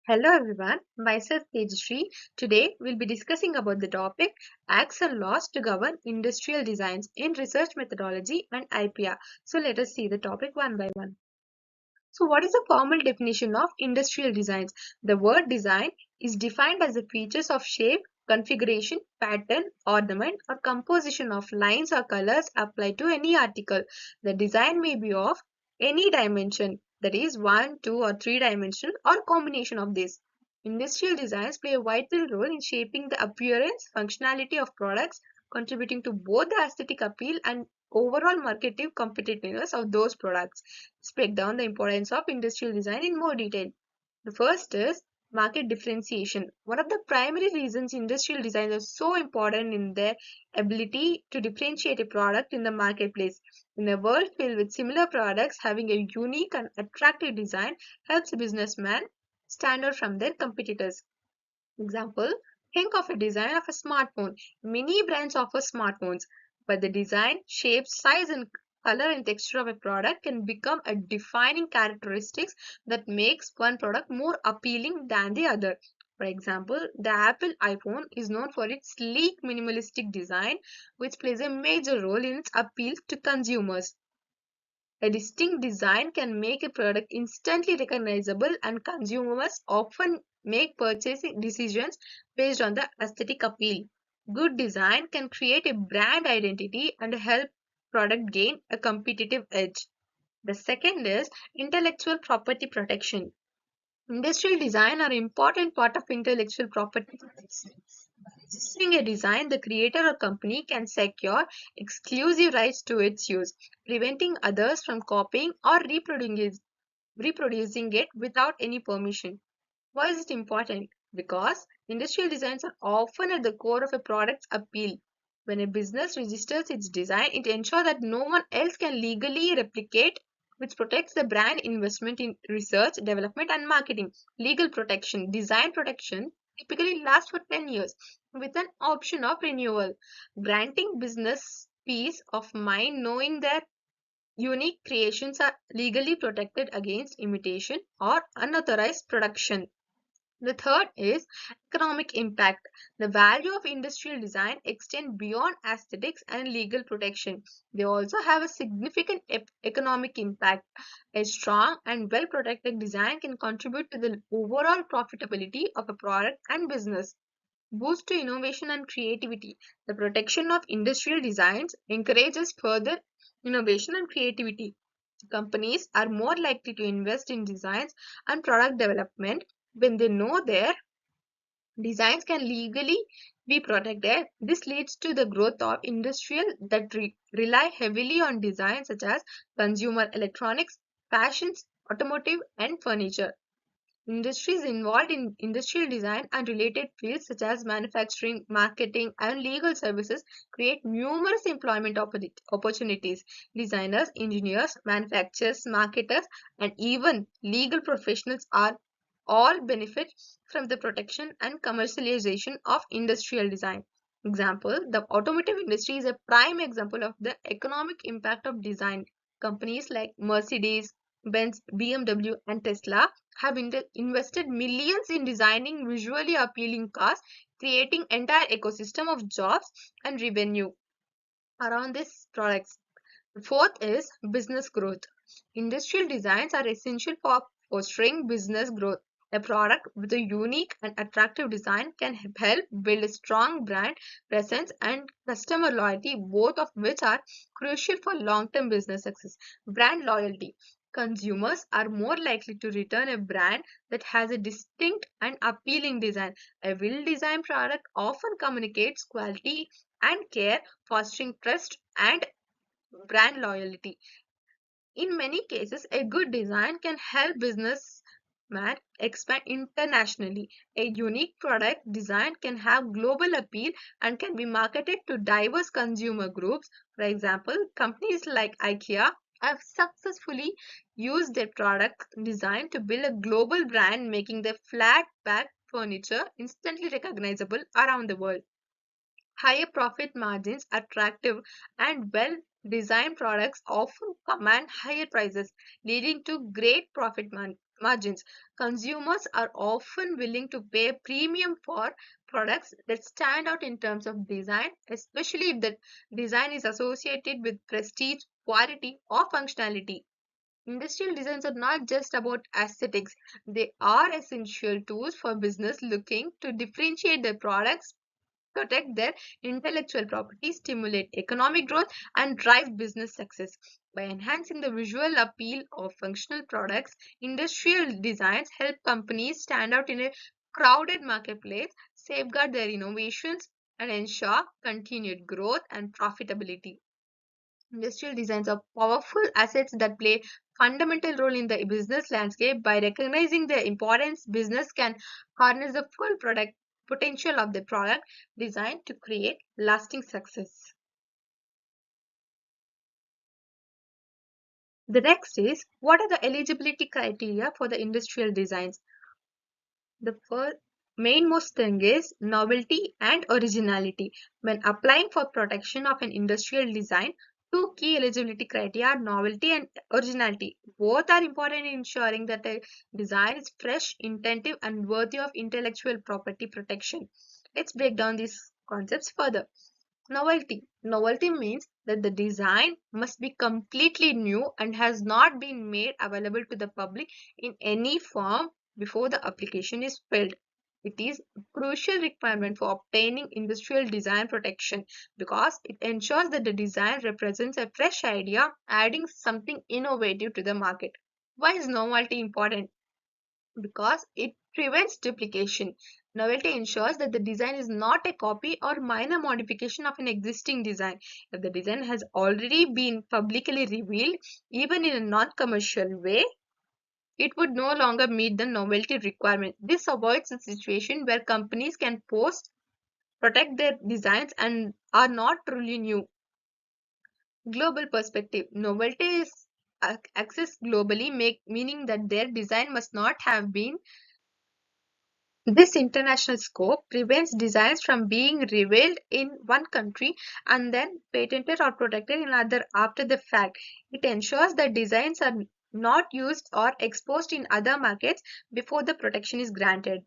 Hello everyone, myself Tejashree. Today we'll be discussing about the topic Acts and Laws to Govern Industrial Designs in Research Methodology and IPR. So let us see the topic one by one. So what is the formal definition of industrial designs? The word design is defined as the features of shape, configuration, pattern, ornament or composition of lines or colors applied to any article. The design may be of any dimension, that is 1, 2 or 3 dimension or combination of these. Industrial designs play a vital role in shaping the appearance, functionality of products, contributing to both the aesthetic appeal and overall marketing competitiveness of those products. Let's break down the importance of industrial design in more detail. The first is market differentiation. One of the primary reasons industrial designs are so important in their ability to differentiate a product in the marketplace. In a world filled with similar products, having a unique and attractive design helps a businessman stand out from their competitors. Example, think of a design of a smartphone. Many brands offer smartphones, but the design, shape, size, and color and texture of a product can become a defining characteristics that makes one product more appealing than the other. For example, the Apple iPhone is known for its sleek minimalistic design, which plays a major role in its appeal to consumers. A distinct design can make a product instantly recognizable, and consumers often make purchasing decisions based on the aesthetic appeal. Good design can create a brand identity and help product gain a competitive edge. The second is intellectual property protection. Industrial design are an important part of intellectual property protection. By registering a design, the creator or company can secure exclusive rights to its use, preventing others from copying or reproducing it without any permission. Why is it important? Because industrial designs are often at the core of a product's appeal. When a business registers its design, it ensures that no one else can legally replicate, which protects the brand investment in research, development, and marketing. Legal protection, design protection typically lasts for 10 years with an option of renewal, granting business peace of mind knowing that unique creations are legally protected against imitation or unauthorized production. The third is economic impact. The value of industrial design extend beyond aesthetics and legal protection. They also have a significant economic impact. A strong and well protected design can contribute to the overall profitability of a product and business. Boost to innovation and creativity. The protection of industrial designs encourages further innovation and creativity. Companies are more likely to invest in designs and product development when they know their designs can legally be protected. This leads to the growth of industrial that rely heavily on design such as consumer electronics, fashions, automotive and furniture. Industries involved in industrial design and related fields such as manufacturing, marketing, and legal services create numerous employment opportunities. Designers, engineers, manufacturers, marketers, and even legal professionals are all benefit from the protection and commercialization of industrial design. Example, the automotive industry is a prime example of the economic impact of design. Companies like Mercedes, Benz, BMW, and Tesla have invested millions in designing visually appealing cars, creating entire ecosystem of jobs and revenue around these products. The fourth is business growth. Industrial designs are essential for fostering business growth. A product with a unique and attractive design can help build a strong brand presence and customer loyalty, both of which are crucial for long term business success. Brand loyalty. Consumers are more likely to return a brand that has a distinct and appealing design. A well designed product often communicates quality and care, fostering trust and brand loyalty. In many cases, a good design can help businessmen expand internationally. A unique product design can have global appeal and can be marketed to diverse consumer groups. For example, companies like IKEA have successfully used their product design to build a global brand, making their flat pack furniture instantly recognizable around the world. Higher profit margins, attractive and well designed products often command higher prices, leading to great margins. Consumers are often willing to pay a premium for products that stand out in terms of design, especially if the design is associated with prestige, quality, or functionality. Industrial designs are not just about aesthetics, they are essential tools for business looking to differentiate their products, protect their intellectual property, stimulate economic growth, and drive business success. By enhancing the visual appeal of functional products, industrial designs help companies stand out in a crowded marketplace, safeguard their innovations, and ensure continued growth and profitability. Industrial designs are powerful assets that play fundamental role in the business landscape. By recognizing their importance, business can harness the full product potential of the product design to create lasting success. The next is, what are the eligibility criteria for the industrial designs? The first main most thing is novelty and originality. When applying for protection of an industrial design, two key eligibility criteria are novelty and originality. Both are important in ensuring that a design is fresh, inventive, and worthy of intellectual property protection. Let's break down these concepts further. Novelty. Novelty means that the design must be completely new and has not been made available to the public in any form before the application is filled. It is a crucial requirement for obtaining industrial design protection because it ensures that the design represents a fresh idea, adding something innovative to the market. Why is novelty important? Because it prevents duplication. Novelty ensures that the design is not a copy or minor modification of an existing design. If the design has already been publicly revealed, even in a non commercial way, it would no longer meet the novelty requirement. This avoids a situation where companies can post, protect their designs and are not truly new. Global perspective. Novelty is accessed globally, meaning that their design must not have been. This international scope prevents designs from being revealed in one country and then patented or protected in another after the fact. It ensures that designs are not used or exposed in other markets before the protection is granted.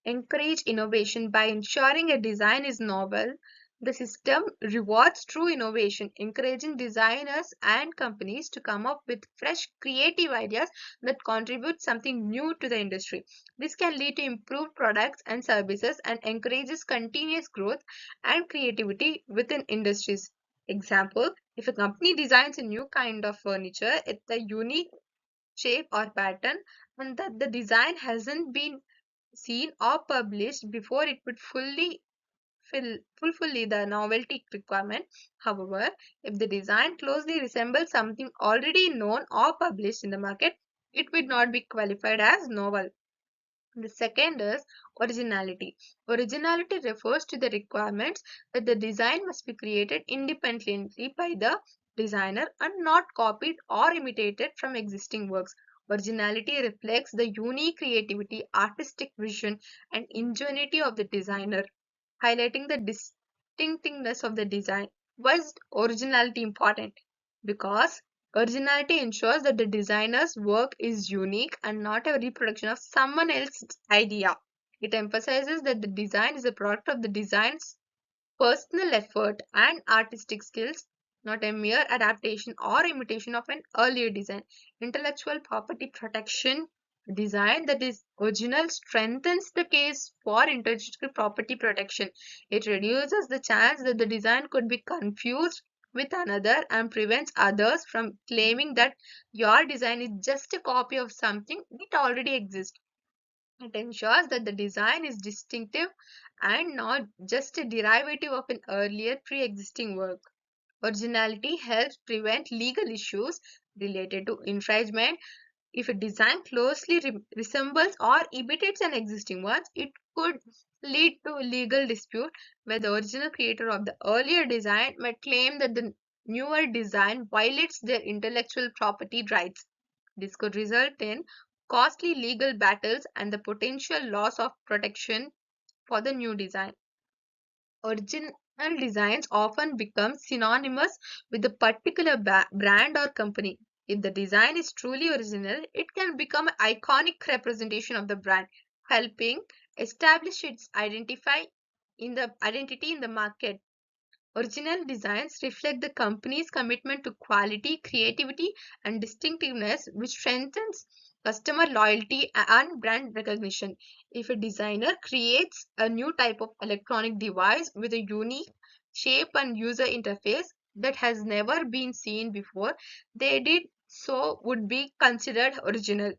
Encourage innovation by ensuring a design is novel. The system rewards true innovation, encouraging designers and companies to come up with fresh, creative ideas that contribute something new to the industry. This can lead to improved products and services and encourages continuous growth and creativity within industries. Example, if a company designs a new kind of furniture, it's a unique shape or pattern, and that the design hasn't been seen or published before, it would fulfill the novelty requirement. However, if the design closely resembles something already known or published in the market, it would not be qualified as novel. The second is originality. Originality refers to the requirements that the design must be created independently by the designer and not copied or imitated from existing works. Originality reflects the unique creativity, artistic vision, and ingenuity of the designer, highlighting the distinctiveness of the design. Why is originality important? Because originality ensures that the designer's work is unique and not a reproduction of someone else's idea. It emphasizes that the design is a product of the designer's personal effort and artistic skills, not a mere adaptation or imitation of an earlier design. Intellectual property protection. Design that is original strengthens the case for intellectual property protection. It reduces the chance that the design could be confused with another and prevents others from claiming that your design is just a copy of something that already exists. It ensures that the design is distinctive and not just a derivative of an earlier pre-existing work. Originality helps prevent legal issues related to infringement. If a design closely resembles or imitates an existing one, it could lead to legal dispute where the original creator of the earlier design might claim that the newer design violates their intellectual property rights. This could result in costly legal battles and the potential loss of protection for the new design. Original designs often become synonymous with a particular brand or company. If the design is truly original, it can become an iconic representation of the brand, helping establish its identity in the market. Original designs reflect the company's commitment to quality, creativity, and distinctiveness, which strengthens customer loyalty and brand recognition. If a designer creates a new type of electronic device with a unique shape and user interface that has never been seen before, they did so would be considered original.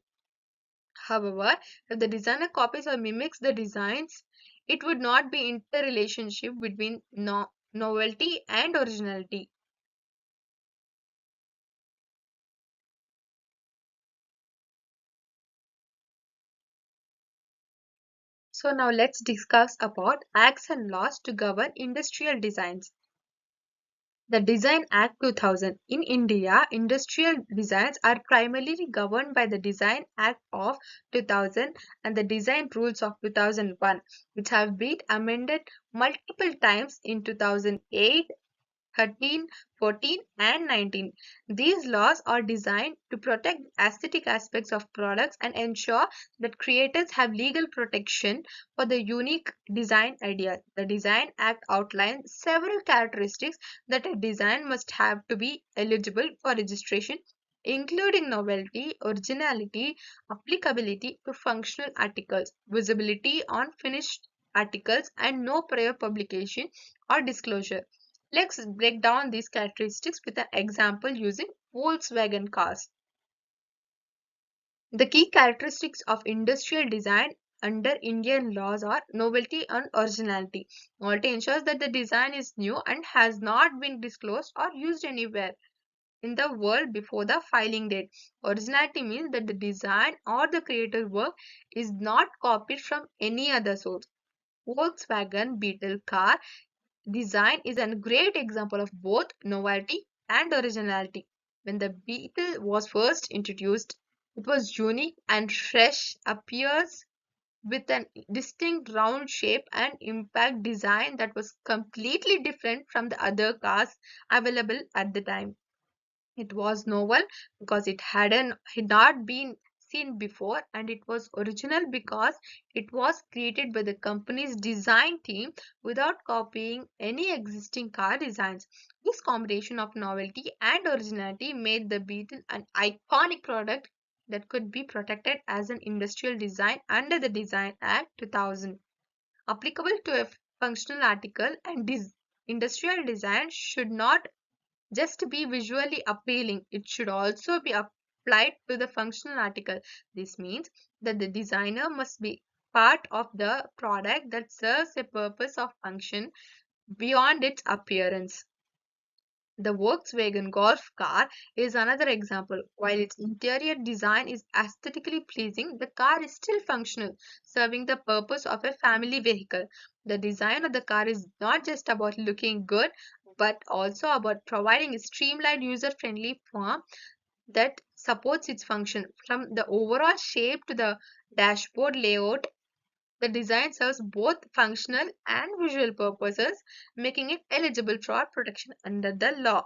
However, if the designer copies or mimics the designs, it would not be interrelationship between novelty and originality. So now let's discuss about acts and laws to govern industrial designs. The Design Act 2000. In India, industrial designs are primarily governed by the Design Act of 2000 and the Design Rules of 2001, which have been amended multiple times in 2008, 13, 14, and 19. These laws are designed to protect aesthetic aspects of products and ensure that creators have legal protection for the unique design idea. The Design Act outlines several characteristics that a design must have to be eligible for registration, including novelty, originality, applicability to functional articles, visibility on finished articles, and no prior publication or disclosure. Let's break down these characteristics with an example using Volkswagen cars. The key characteristics of industrial design under Indian laws are novelty and originality. Novelty ensures that the design is new and has not been disclosed or used anywhere in the world before the filing date. Originality means that the design or the creator's work is not copied from any other source. Volkswagen Beetle car design is a great example of both novelty and originality. When the Beetle was first introduced, it was unique and fresh, appears with a distinct round shape and impact design that was completely different from the other cars available at the time. It was novel because had not been seen before, and it was original because it was created by the company's design team without copying any existing car designs. This combination of novelty and originality made the Beetle an iconic product that could be protected as an industrial design under the Design Act 2000. Applicable to a functional article and industrial design should not just be visually appealing, it should also be applied to the functional article. This means that the designer must be part of the product that serves a purpose of function beyond its appearance. The Volkswagen Golf car is another example. While its interior design is aesthetically pleasing, the car is still functional, serving the purpose of a family vehicle. The design of the car is not just about looking good, but also about providing a streamlined, user friendly form that supports its function. From the overall shape to the dashboard layout, the design serves both functional and visual purposes, making it eligible for protection under the law.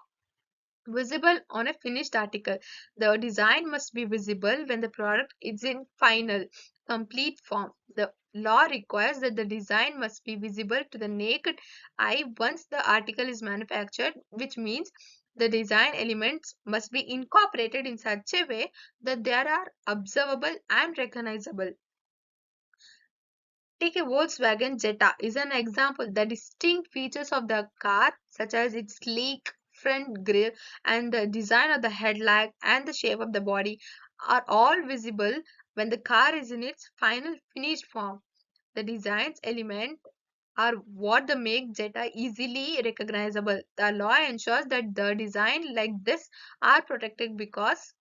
Visible on a finished article. The design must be visible when the product is in final, complete form. The law requires that the design must be visible to the naked eye once the article is manufactured, which means the design elements must be incorporated in such a way that they are observable and recognizable. Take a Volkswagen Jetta is an example. The distinct features of the car, such as its sleek front grille and the design of the headlight and the shape of the body, are all visible when the car is in its final finished form. The design's elements are what the make Jetta easily recognizable. The law ensures that the design like this are protected because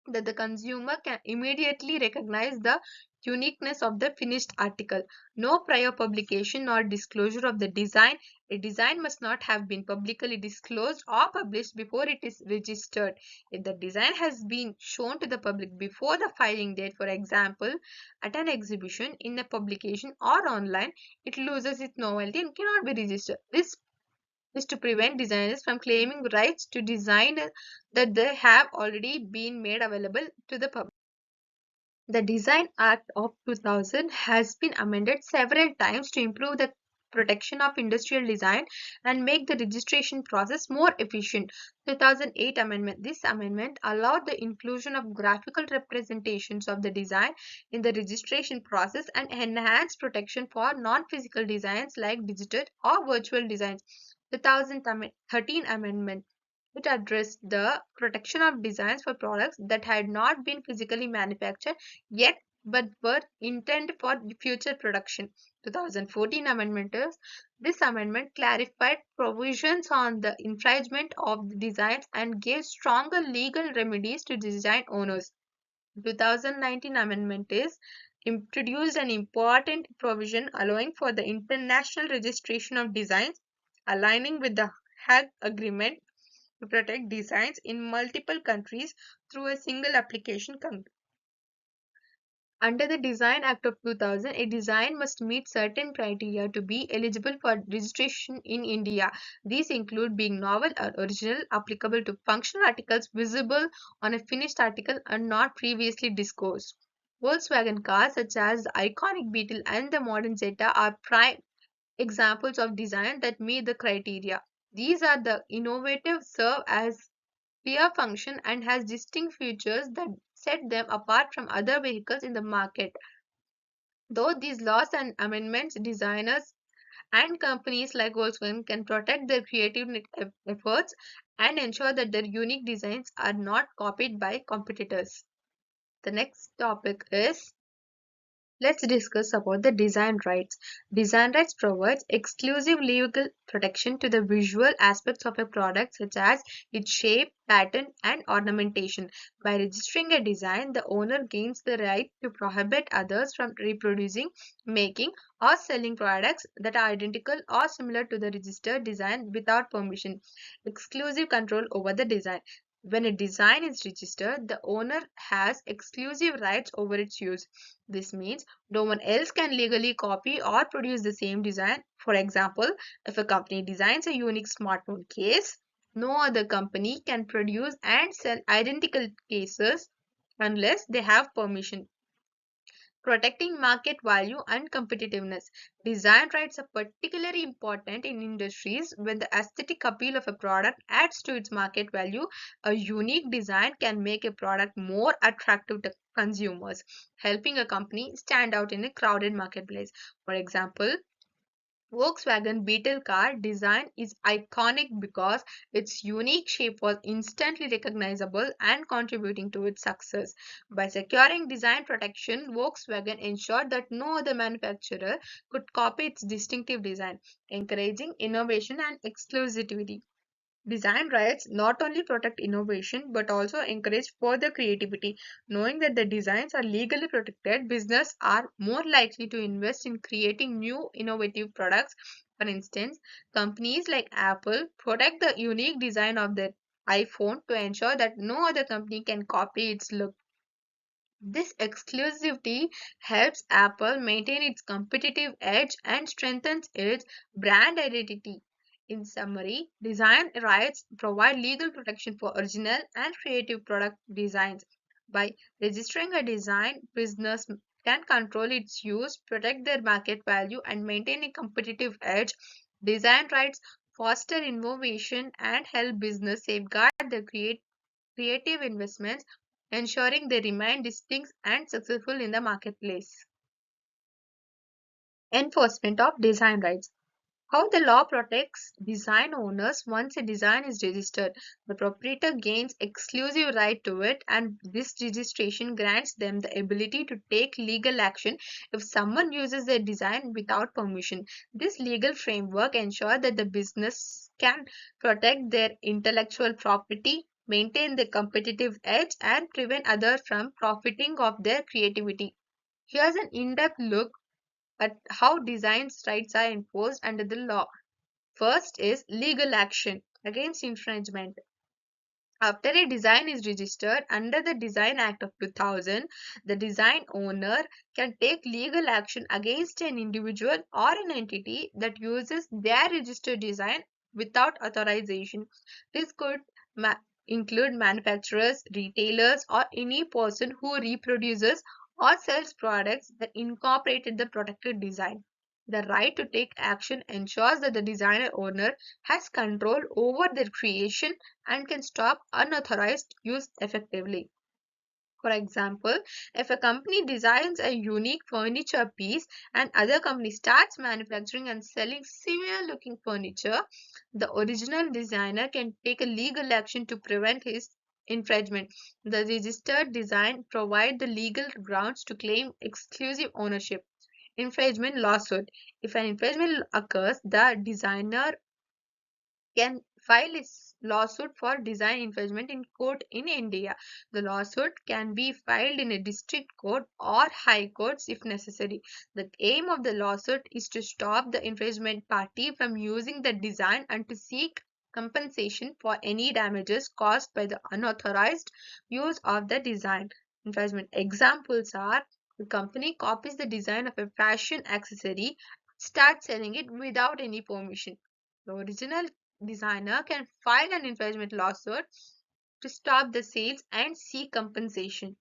that the consumer can immediately recognize the uniqueness of the finished article. No prior publication or disclosure of the design. A design must not have been publicly disclosed or published before it is registered. If the design has been shown to the public before the filing date, for example, at an exhibition, in a publication, or online, it loses its novelty and cannot be registered. This is to prevent designers from claiming rights to design that they have already been made available to the public. The Design Act of 2000 has been amended several times to improve the protection of industrial design and make the registration process more efficient. 2008 amendment. This amendment allowed the inclusion of graphical representations of the design in the registration process and enhanced protection for non-physical designs like digital or virtual designs. 2013 amendment. It addressed the protection of designs for products that had not been physically manufactured yet but were intended for future production. 2014 amendment is this amendment clarified provisions on the infringement of the designs and gave stronger legal remedies to design owners. 2019 amendment is introduced an important provision allowing for the international registration of designs, aligning with the Hague Agreement to protect designs in multiple countries through a single application. Under the Design Act of 2000, a design must meet certain criteria to be eligible for registration in India. These include being novel or original, applicable to functional articles, visible on a finished article, and not previously disclosed. Volkswagen cars such as the iconic Beetle and the modern Zeta are prime examples of design that meet the criteria. These are the innovative, serve as peer function and has distinct features that set them apart from other vehicles in the market. Though these laws and amendments, designers and companies like Volkswagen can protect their creative efforts and ensure that their unique designs are not copied by competitors. The next topic is, let's discuss about the design rights. Design rights provides exclusive legal protection to the visual aspects of a product such as its shape, pattern, and ornamentation. By registering a design, the owner gains the right to prohibit others from reproducing, making, or selling products that are identical or similar to the registered design without permission. Exclusive control over the design. When a design is registered, the owner has exclusive rights over its use. This means no one else can legally copy or produce the same design. For example, if a company designs a unique smartphone case, no other company can produce and sell identical cases unless they have permission. Protecting market value and competitiveness. Design rights are particularly important in industries when the aesthetic appeal of a product adds to its market value. A unique design can make a product more attractive to consumers, helping a company stand out in a crowded marketplace. For example, Volkswagen Beetle car design is iconic because its unique shape was instantly recognizable and contributing to its success. By securing design protection, Volkswagen ensured that no other manufacturer could copy its distinctive design, encouraging innovation and exclusivity. Design rights not only protect innovation but also encourage further creativity. Knowing that the designs are legally protected, business are more likely to invest in creating new innovative products. For instance, companies like Apple protect the unique design of their iPhone to ensure that no other company can copy its look. This exclusivity helps Apple maintain its competitive edge and strengthens its brand identity. In summary, design rights provide legal protection for original and creative product designs. By registering a design, business can control its use, protect their market value, and maintain a competitive edge. Design rights foster innovation and help business safeguard their creative investments, ensuring they remain distinct and successful in the marketplace. Enforcement of design rights. How the law protects design owners. Once a design is registered, the proprietor gains exclusive right to it, and this registration grants them the ability to take legal action if someone uses their design without permission. This legal framework ensures that the business can protect their intellectual property, maintain their competitive edge, and prevent others from profiting of their creativity. Here's an in-depth look at how design rights are enforced under the law. First is legal action against infringement. After a design is registered under the Design Act of 2000, the design owner can take legal action against an individual or an entity that uses their registered design without authorization. This could ma- include manufacturers, retailers, or any person who reproduces or sells products that incorporated the protected design. The right to take action ensures that the designer owner has control over their creation and can stop unauthorized use effectively. For example, if a company designs a unique furniture piece and other company starts manufacturing and selling similar looking furniture, the original designer can take a legal action to prevent his infringement. The registered design provide the legal grounds to claim exclusive ownership. Infringement lawsuit. If an infringement occurs, the designer can file a lawsuit for design infringement in court in India. The lawsuit can be filed in a district court or high courts if necessary. The aim of the lawsuit is to stop the infringement party from using the design and to seek compensation for any damages caused by the unauthorized use of the design. Infringement examples are the company copies the design of a fashion accessory, starts selling it without any permission. The original designer can file an infringement lawsuit to stop the sales and seek compensation.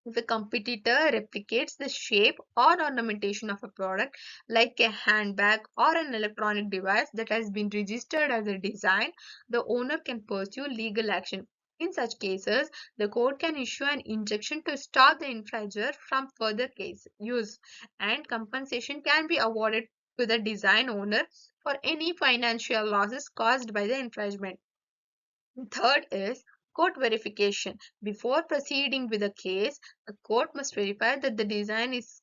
If a competitor replicates the shape or ornamentation of a product, like a handbag or an electronic device that has been registered as a design, the owner can pursue legal action. In such cases, the court can issue an injunction to stop the infringer from further case use, and compensation can be awarded to the design owner for any financial losses caused by the infringement. Third is court verification. Before proceeding with a case, the court must verify that the design is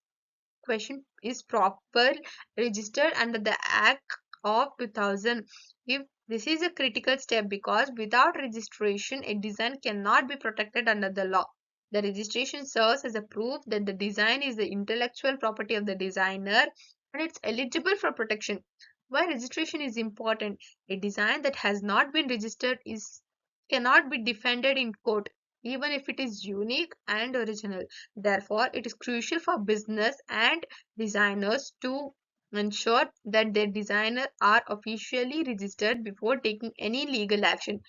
question is proper registered under the Act of 2000. If this is a critical step because without registration, a design cannot be protected under the law. The registration serves as a proof that the design is the intellectual property of the designer and it's eligible for protection. Why registration is important? A design that has not been registered is cannot be defended in court, even if it is unique and original. Therefore, it is crucial for business and designers to ensure that their designs are officially registered before taking any legal action.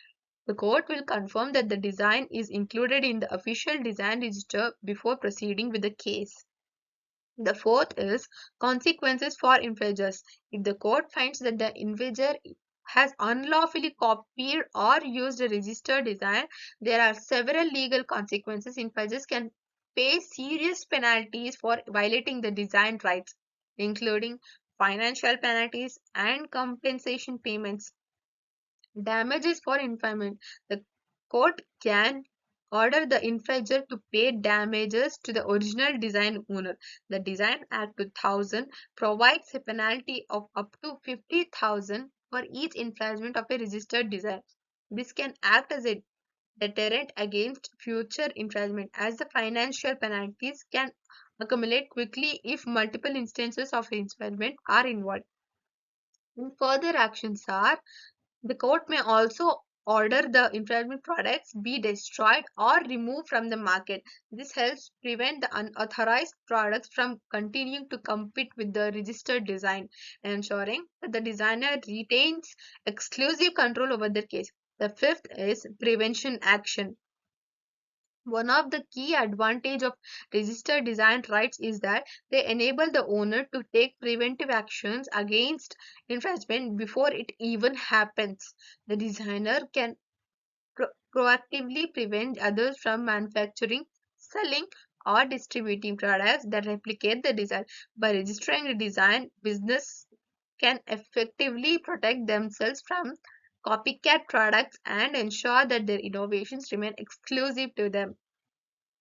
The court will confirm that the design is included in the official design register before proceeding with the case. The fourth is consequences for infringers. If the court finds that the infringer has unlawfully copied or used a registered design, there are several legal consequences. Infringers can pay serious penalties for violating the design rights, including financial penalties and compensation payments. Damages for infringement. The court can order the infringer to pay damages to the original design owner. The Design Act 2000 provides a penalty of up to 50,000 for each infringement of a registered design. This can act as a deterrent against future infringement as the financial penalties can accumulate quickly if multiple instances of infringement are involved. And further actions are the court may also order the infringement products be destroyed or removed from the market. This helps prevent the unauthorized products from continuing to compete with the registered design, ensuring that the designer retains exclusive control over their case. The fifth is prevention action. One of the key advantage of registered design rights is that they enable the owner to take preventive actions against infringement before it even happens. The designer can proactively prevent others from manufacturing, selling, or distributing products that replicate the design. By registering the design, business can effectively protect themselves from copycat products and ensure that their innovations remain exclusive to them.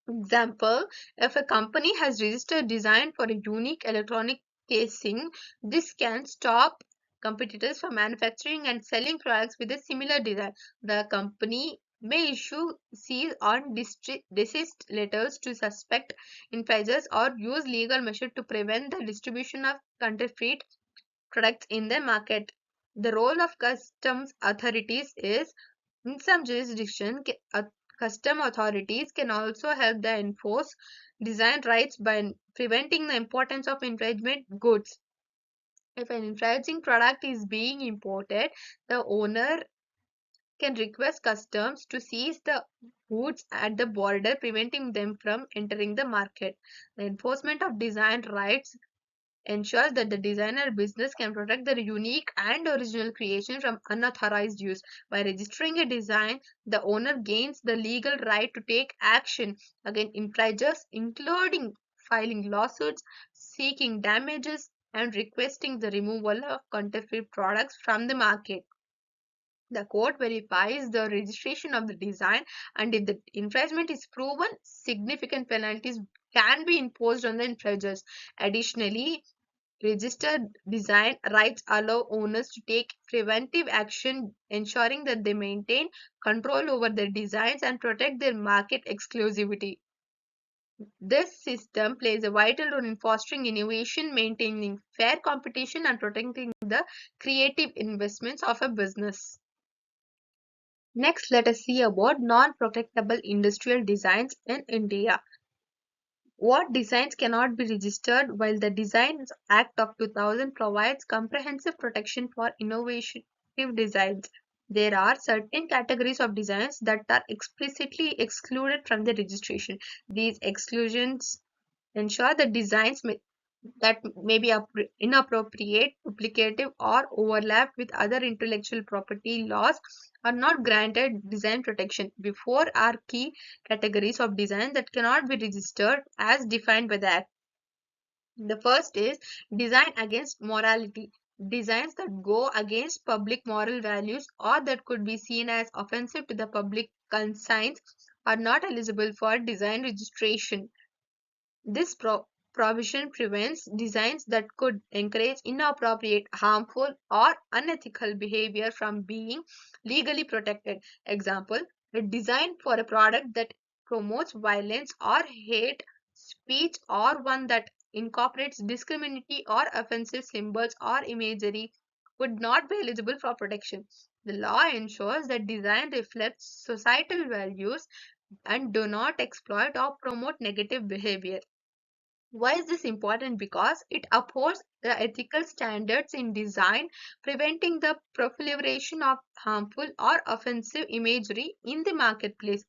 Example, if a company has registered design for a unique electronic casing, this can stop competitors from manufacturing and selling products with a similar design. The company may issue cease or desist letters to suspect infringers or use legal measures to prevent the distribution of counterfeit products in the market. The role of customs authorities is in some jurisdictions, custom authorities can also help the enforce design rights by preventing the importance of infringement goods. If an infringing product is being imported, the owner can request customs to seize the goods at the border, preventing them from entering the market. The enforcement of design rights ensures that the designer business can protect their unique and original creation from unauthorized use. By registering a design, the owner gains the legal right to take action against infringers, including filing lawsuits, seeking damages, and requesting the removal of counterfeit products from the market. The court verifies the registration of the design, and if the infringement is proven, significant penalties can be imposed on the infringers. Additionally, registered design rights allow owners to take preventive action, ensuring that they maintain control over their designs and protect their market exclusivity. This system plays a vital role in fostering innovation, maintaining fair competition, and protecting the creative investments of a business. Next, let us see about non-protectable industrial designs in India. What designs cannot be registered? While the Designs Act of 2000 provides comprehensive protection for innovative designs, there are certain categories of designs that are explicitly excluded from the registration. These exclusions ensure that designs that may be inappropriate, duplicative, or overlap with other intellectual property laws are not granted design protection. Before are key categories of design that cannot be registered as defined by the Act. The first is design against morality. Designs that go against public moral values or that could be seen as offensive to the public conscience are not eligible for design registration. This provision prevents designs that could encourage inappropriate, harmful, or unethical behavior from being legally protected. Example, a design for a product that promotes violence or hate speech, or one that incorporates discriminatory or offensive symbols or imagery, would not be eligible for protection. The law ensures that design reflects societal values and do not exploit or promote negative behavior. Why is this important? Because it upholds the ethical standards in design, preventing the proliferation of harmful or offensive imagery in the marketplace.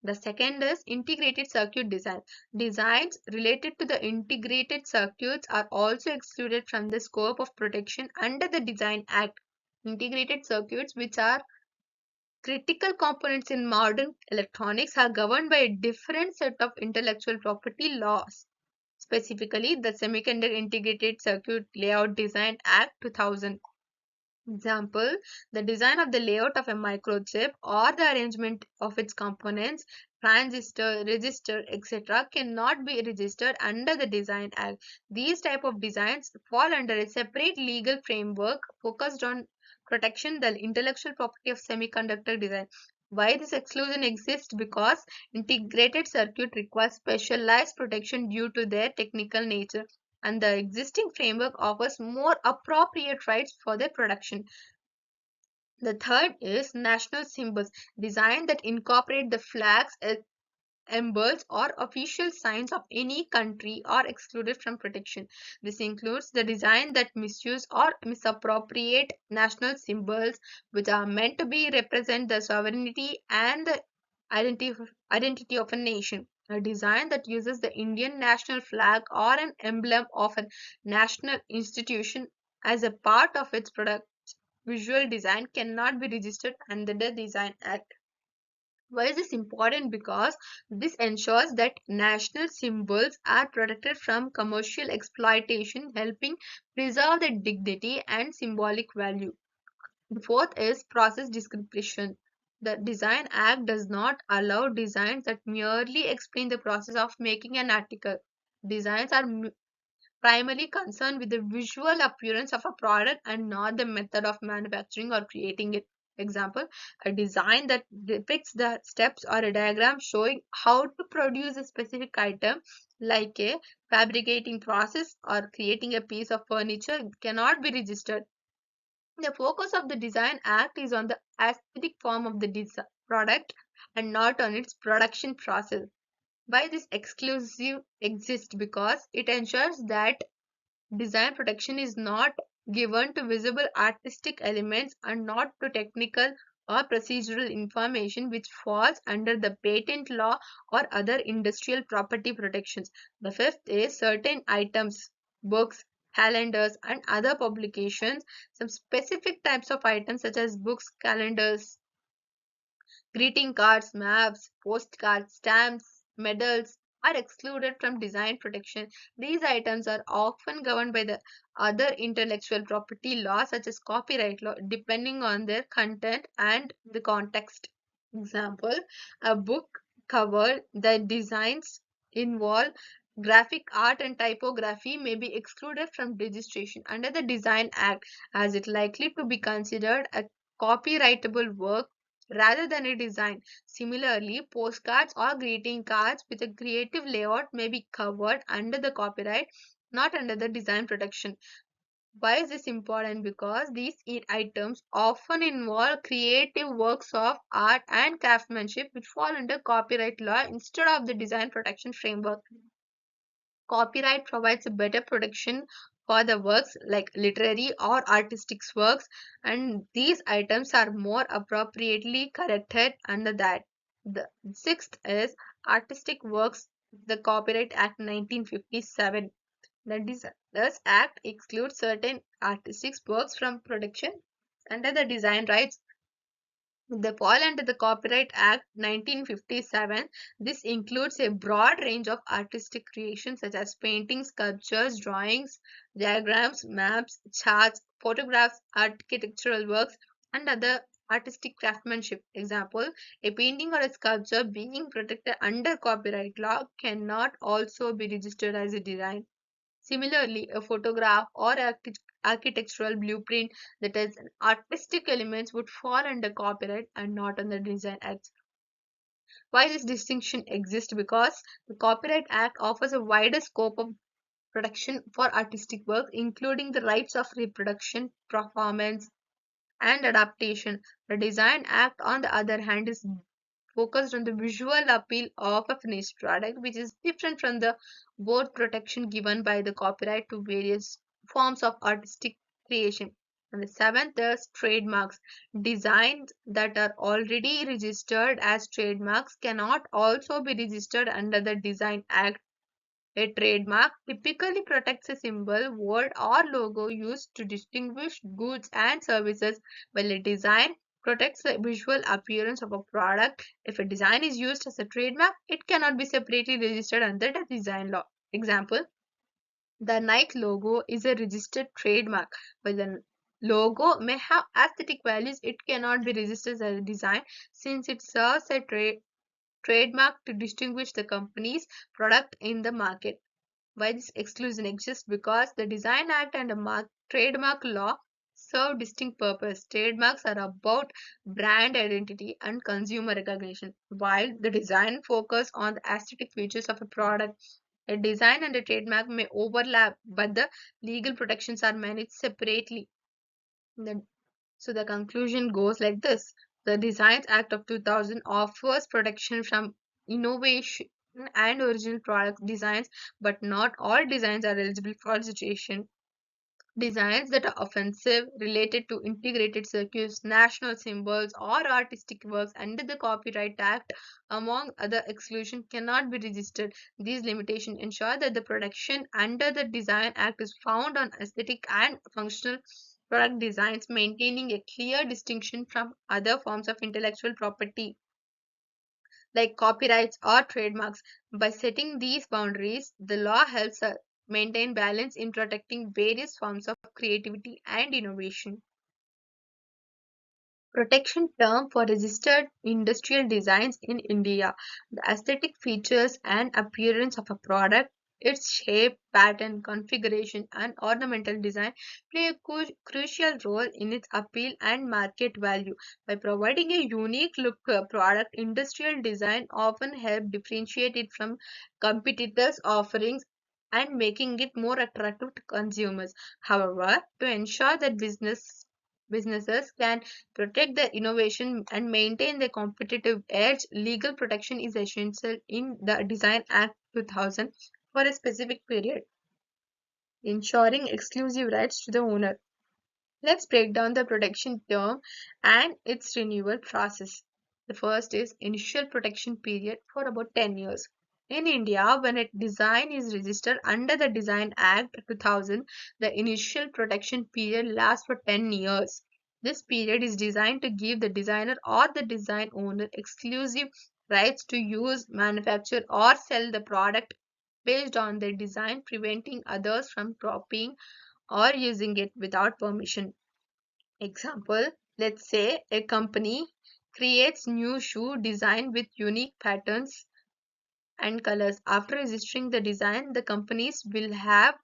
The second is integrated circuit design. Designs related to the integrated circuits are also excluded from the scope of protection under the Design Act. Integrated circuits, which are critical components in modern electronics, are governed by a different set of intellectual property laws. Specifically, the Semiconductor Integrated Circuit Layout Design Act 2000. Example, the design of the layout of a microchip or the arrangement of its components, transistor, resistor, etc. cannot be registered under the Design Act. These type of designs fall under a separate legal framework focused on protection the intellectual property of semiconductor design. Why this exclusion exists? Because integrated circuit requires specialized protection due to their technical nature, and the existing framework offers more appropriate rights for their production. The third is national symbols, design that incorporate the flags, emblems, or official signs of any country are excluded from protection. This includes the design that misuse or misappropriate national symbols, which are meant to be represent the sovereignty and the identity of a nation. A design that uses the Indian national flag or an emblem of a national institution as a part of its product visual design cannot be registered under the Design Act. Why is this important? Because this ensures that national symbols are protected from commercial exploitation, helping preserve their dignity and symbolic value. The fourth is process description. The Design Act does not allow designs that merely explain the process of making an article. Designs are primarily concerned with the visual appearance of a product and not the method of manufacturing or creating it. Example, a design that depicts the steps or a diagram showing how to produce a specific item, like a fabricating process or creating a piece of furniture, cannot be registered. The focus of the Design Act is on the aesthetic form of the product and not on its production process. Why this exclusive exists? Because it ensures that design protection is not given to visible artistic elements and not to technical or procedural information which falls under the patent law or other industrial property protections. The fifth is certain items, books, calendars, and other publications. Some specific types of items such as books, calendars, greeting cards, maps, postcards, stamps, medals are excluded from design protection. These items are often governed by the other intellectual property laws such as copyright law depending on their content and the context. Example, a book cover that designs involve graphic art and typography may be excluded from registration under the Design Act as it likely to be considered a copyrightable work rather than a design. Similarly, postcards or greeting cards with a creative layout may be covered under the copyright, not under the design protection. Why is this important? Because these items often involve creative works of art and craftsmanship which fall under copyright law instead of the design protection framework. Copyright provides a better protection for the works like literary or artistic works, and these items are more appropriately corrected under that. The sixth is artistic works, the Copyright Act 1957. The Designers Act excludes certain artistic works from protection under the design rights. They fall under the Copyright Act 1957. This includes a broad range of artistic creations such as paintings, sculptures, drawings, diagrams, maps, charts, photographs, architectural works, and other artistic craftsmanship. Example, a painting or a sculpture being protected under copyright law cannot also be registered as a design. Similarly, a photograph or architectural blueprint that has an artistic elements would fall under copyright and not under Design Act. Why this distinction exists? Because the Copyright Act offers a wider scope of protection for artistic work, including the rights of reproduction, performance, and adaptation. The Design Act, on the other hand, is focused on the visual appeal of a finished product, which is different from the broad protection given by the copyright to various forms of artistic creation. And the seventh is trademarks. Designs that are already registered as trademarks cannot also be registered under the Design Act. A trademark typically protects a symbol, word, or logo used to distinguish goods and services, while a design protects the visual appearance of a product. If a design is used as a trademark, it cannot be separately registered under the design law. Example, the Nike logo is a registered trademark. While the logo may have aesthetic values, it cannot be registered as a design since it serves a trademark to distinguish the company's product in the market. Why this exclusion exists? Because the Design Act and the trademark law serve distinct purpose. Trademarks are about brand identity and consumer recognition, while the design focus on the aesthetic features of a product. A design and a trademark may overlap, but the legal protections are managed separately. The so the conclusion goes like this. The Designs Act of 2000 offers protection from innovation and original product designs, but not all designs are eligible for registration. Designs that are offensive, related to integrated circuits, national symbols, or artistic works under the Copyright Act, among other exclusions, cannot be registered. These limitations ensure that the protection under the Design Act is found on aesthetic and functional product designs, maintaining a clear distinction from other forms of intellectual property like copyrights or trademarks. By setting these boundaries, the law helps us maintain balance in protecting various forms of creativity and innovation. Protection term for registered industrial designs in India. The aesthetic features and appearance of a product, its shape, pattern, configuration, and ornamental design play a crucial role in its appeal and market value. By providing a unique look to a product, industrial design often help differentiate it from competitors' offerings and making it more attractive to consumers. However, to ensure that businesses can protect their innovation and maintain their competitive edge, legal protection is essential in the Design Act 2000 for a specific period, ensuring exclusive rights to the owner. Let's break down the protection term and its renewal process. The first is initial protection period for about 10 years. In India, when a design is registered under the Design Act 2000, the initial protection period lasts for 10 years. This period is designed to give the designer or the design owner exclusive rights to use, manufacture, or sell the product based on their design, preventing others from copying or using it without permission. Example, let's say a company creates new shoe design with unique patterns and colors. After registering the design, the companies will have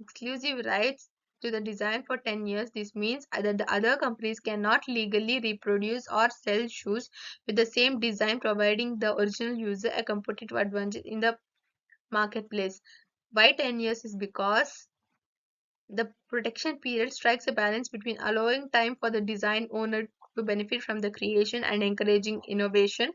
exclusive rights to the design for 10 years. This means that the other companies cannot legally reproduce or sell shoes with the same design, providing the original user a competitive advantage in the marketplace. Why 10 years is because the protection period strikes a balance between allowing time for the design owner to benefit from the creation and encouraging innovation.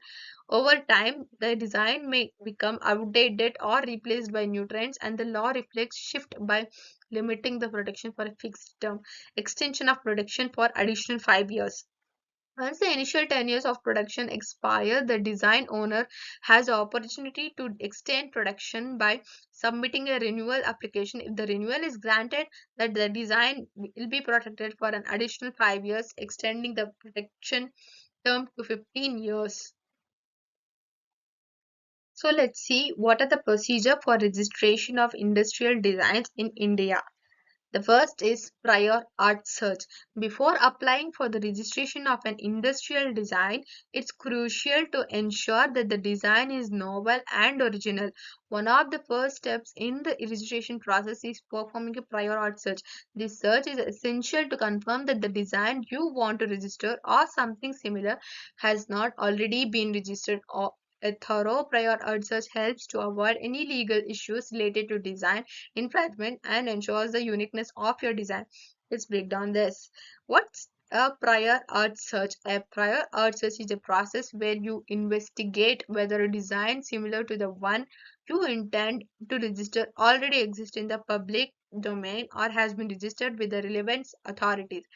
Over time, the design may become outdated or replaced by new trends, and the law reflects shift by limiting the protection for a fixed term, extension of protection for additional 5 years. Once the initial 10 years of production expire, the design owner has the opportunity to extend production by submitting a renewal application. If the renewal is granted, that the design will be protected for an additional 5 years, extending the protection term to 15 years. So let's see what are the procedure for registration of industrial designs in India. The first is prior art search. Before applying for the registration of an industrial design, it's crucial to ensure that the design is novel and original. One of the first steps in the registration process is performing a prior art search. This search is essential to confirm that the design you want to register or something similar has not already been registered, or a thorough prior art search helps to avoid any legal issues related to design infringement and ensures the uniqueness of your design. Let's break down this. What's a prior art search? A prior art search is a process where you investigate whether a design similar to the one you intend to register already exists in the public domain or has been registered with the relevant authorities.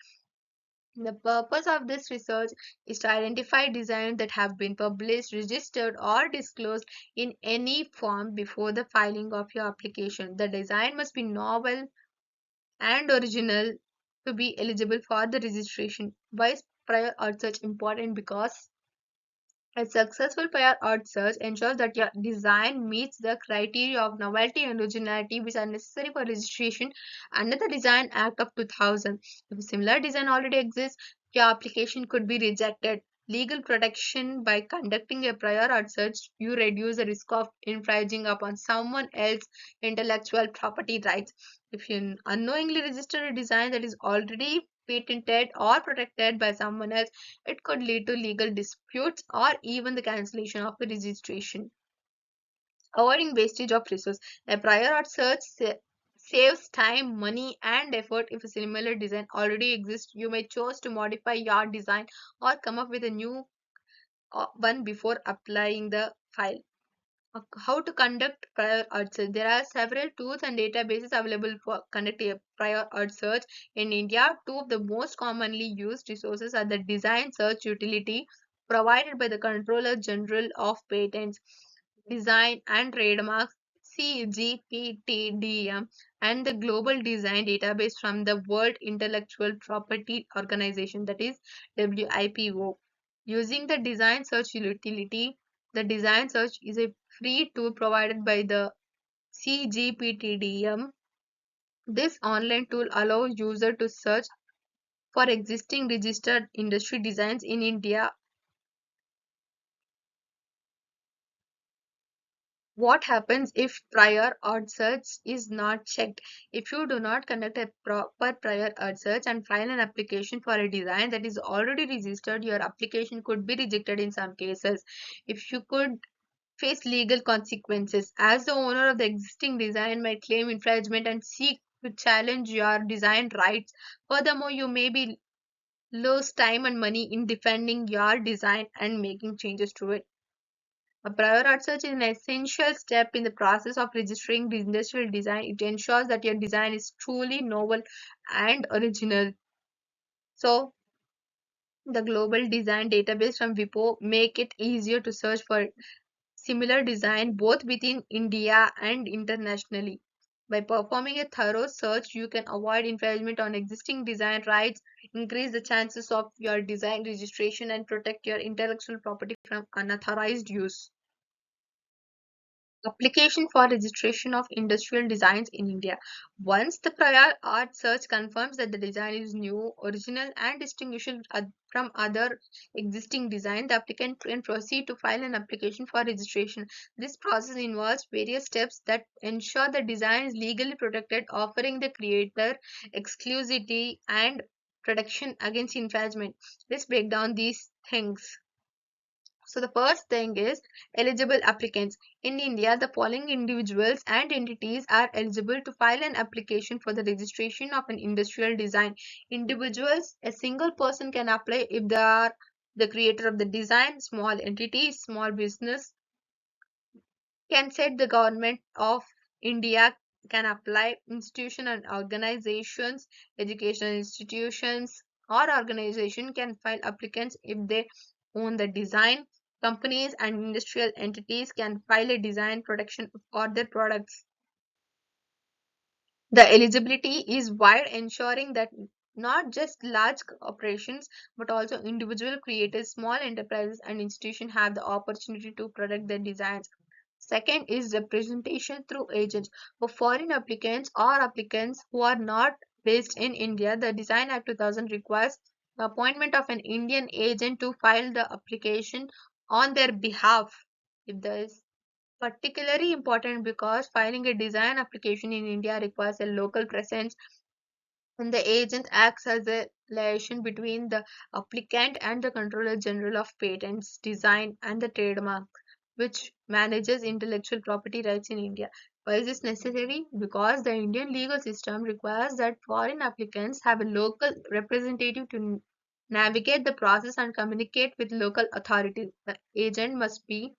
The purpose of this research is to identify designs that have been published, registered, or disclosed in any form before the filing of your application. The design must be novel and original to be eligible for the registration. Why is prior art search important? Because a successful prior art search ensures that your design meets the criteria of novelty and originality which are necessary for registration under the Design Act of 2000. If a similar design already exists, your application could be rejected. Legal protection: by conducting a prior art search, you reduce the risk of infringing upon someone else's intellectual property rights. If you unknowingly register a design that is already patented or protected by someone else, it could lead to legal disputes or even the cancellation of the registration. Avoiding wastage of resources. A prior art search saves time, money, and effort. If a similar design already exists, you may choose to modify your design or come up with a new one before applying the file. How to conduct prior art search? There are several tools and databases available for conducting a prior art search. In India, two of the most commonly used resources are the Design Search Utility provided by the Controller General of Patents, Design and Trademarks (CGPTDM), and the Global Design Database from the World Intellectual Property Organization, that is WIPO. Using the Design Search Utility, the Design Search is a free tool provided by the CGPTDM. This online tool allows users to search for existing registered industry designs in India. What happens if prior art search is not checked? If you do not conduct a proper prior art search and file an application for a design that is already registered, your application could be rejected in some cases. If you could face legal consequences, as the owner of the existing design might claim infringement and seek to challenge your design rights. Furthermore, you may be lose time and money in defending your design and making changes to it. A prior art search is an essential step in the process of registering the industrial design. It ensures that your design is truly novel and original. So the global design database from WIPO make it easier to search for similar design both within India and internationally. By performing a thorough search, you can avoid infringement on existing design rights, increase the chances of your design registration, and protect your intellectual property from unauthorized use. Application for registration of industrial designs in India. Once the prior art search confirms that the design is new, original, and distinguishable from other existing design, the applicant can proceed to file an application for registration. This process involves various steps that ensure the design is legally protected, offering the creator exclusivity and protection against infringement. Let's break down these things. So the first thing is eligible applicants. In India, the following individuals and entities are eligible to file an application for the registration of an industrial design. Individuals, a single person can apply if they are the creator of the design. Small entities, small business can set the government of India can apply. Institution and organizations, educational institutions or organization can file applicants if they own the design. Companies and industrial entities can file a design protection for their products. The eligibility is wide, ensuring that not just large operations but also individual creators, small enterprises, and institutions have the opportunity to protect their designs. Second is representation through agents. For foreign applicants or applicants who are not based in India, the Design Act 2000 requires the appointment of an Indian agent to file the application on their behalf. If there is particularly important because filing a design application in India requires a local presence and the agent acts as a liaison between the applicant and the Controller General of Patents, Design and the Trademark, which manages intellectual property rights in India. Why is this necessary? Because the Indian legal system requires that foreign applicants have a local representative to navigate the process and communicate with local authorities. The agent must be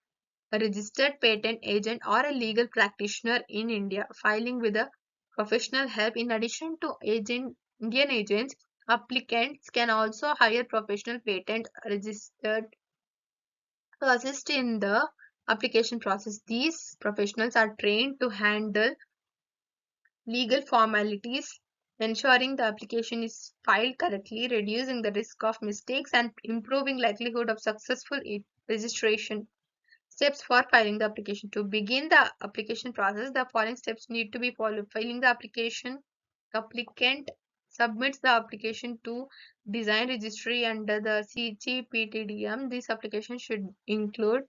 a registered patent agent or a legal practitioner in India, filing with a professional help. In addition to Indian agents, applicants can also hire professional patent registered to assist in the application process. These professionals are trained to handle legal formalities, ensuring the application is filed correctly, reducing the risk of mistakes, and improving likelihood of successful registration. Steps for filing the application. To begin the application process, the following steps need to be followed. Filing the application. Applicant submits the application to design registry under the CGPTDM. This application should include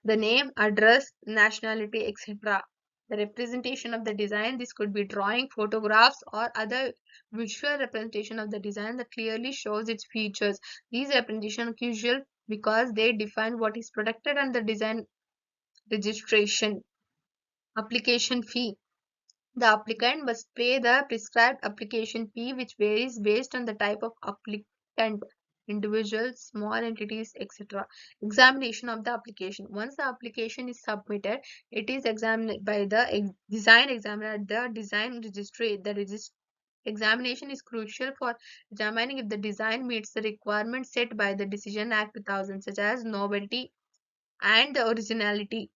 the name, address, nationality, etc. The representation of the design. This could be drawing, photographs, or other visual representation of the design that clearly shows its features. These representations are crucial because they define what is protected and the design registration. Application fee. The applicant must pay the prescribed application fee, which varies based on the type of applicant, individuals, small entities, etc. Examination of the application. Once the application is submitted, it is examined by the design examiner at the design registry. The examination is crucial for determining if the design meets the requirements set by the Decision Act 2000, such as novelty and the originality.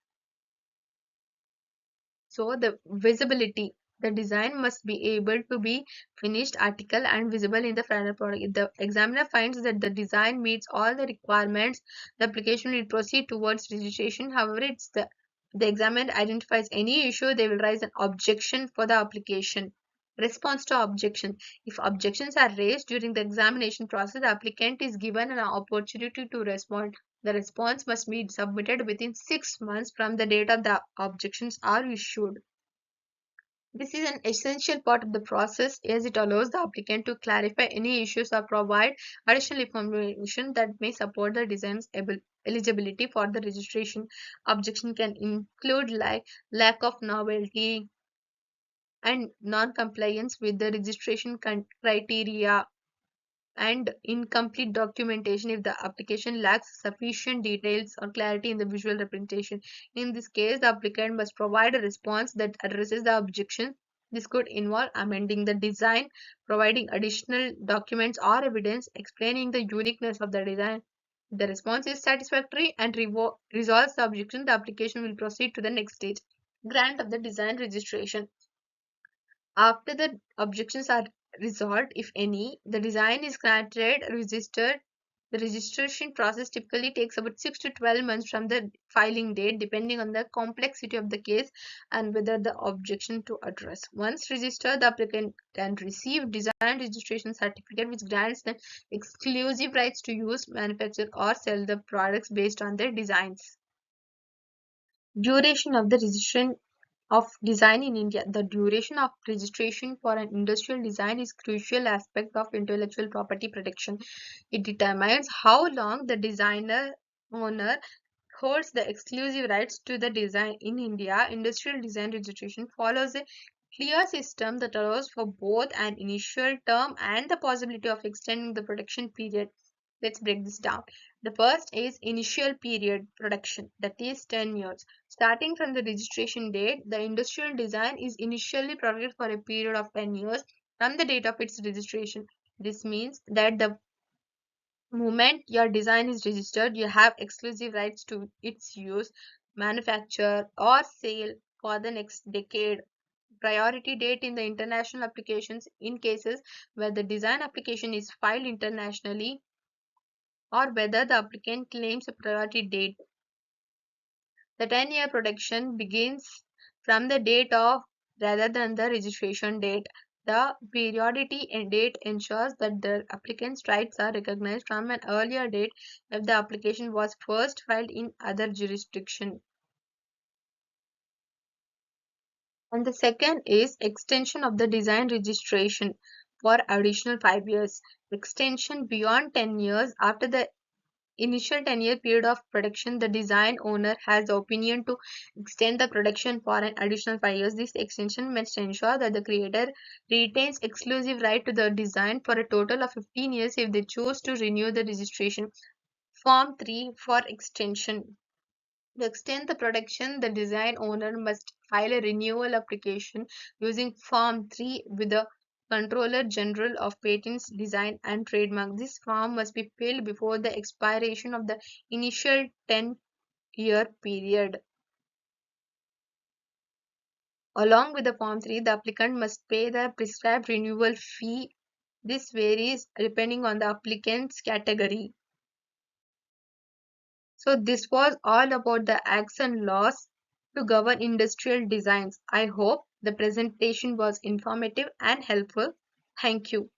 So the visibility, the design must be able to be finished article and visible in the final product. If the examiner finds that the design meets all the requirements, the application will proceed towards registration. However, the examiner identifies any issue, they will raise an objection for the application. Response to objection. If objections are raised during the examination process, the applicant is given an opportunity to respond. The response must be submitted within 6 months from the date of the objections are issued. This is an essential part of the process as it allows the applicant to clarify any issues or provide additional information that may support the design's eligibility for the registration. Objection can include like lack of novelty and non-compliance with the registration criteria and incomplete documentation if the application lacks sufficient details or clarity in the visual representation. In this case, the applicant must provide a response that addresses the objection This could involve amending the design, providing additional documents or evidence, explaining the uniqueness of the design. If the response is satisfactory and resolves the objection, the application will proceed to the next stage. Grant of the design registration. After the objections are resolved, if any, the design is granted, registered. The registration process typically takes about 6 to 12 months from the filing date, depending on the complexity of the case and whether the objection to address. Once registered, the applicant can receive design registration certificate, which grants them exclusive rights to use, manufacture, or sell the products based on their designs. Duration of the registration of design in India. The duration of registration for an industrial design is crucial aspect of intellectual property protection. It determines how long the designer owner holds the exclusive rights to the design. In India, industrial design registration follows a clear system that allows for both an initial term and the possibility of extending the protection period. Let's break this down. The first is initial period protection, that is 10 years. Starting from the registration date, the industrial design is initially protected for a period of 10 years from the date of its registration. This means that the moment your design is registered, you have exclusive rights to its use, manufacture, or sale for the next decade. Priority date in the international applications in cases where the design application is filed internationally or whether the applicant claims a priority date. The 10-year protection begins from the date of rather than the registration date. The periodicity date ensures that the applicant's rights are recognized from an earlier date if the application was first filed in other jurisdiction. And the second is extension of the design registration for additional 5 years. Extension beyond 10 years after the initial 10-year period of protection, the design owner has the opinion to extend the protection for an additional 5 years. This extension must ensure that the creator retains exclusive right to the design for a total of 15 years if they choose to renew the registration. Form 3 for extension. To extend the protection, the design owner must file a renewal application using Form 3 with the Controller General of Patents, Design and Trademark. This form must be filled before the expiration of the initial 10-year period. Along with the Form 3, the applicant must pay the prescribed renewal fee. This varies depending on the applicant's category. So this was all about the acts and laws to govern industrial designs. I hope the presentation was informative and helpful. Thank you.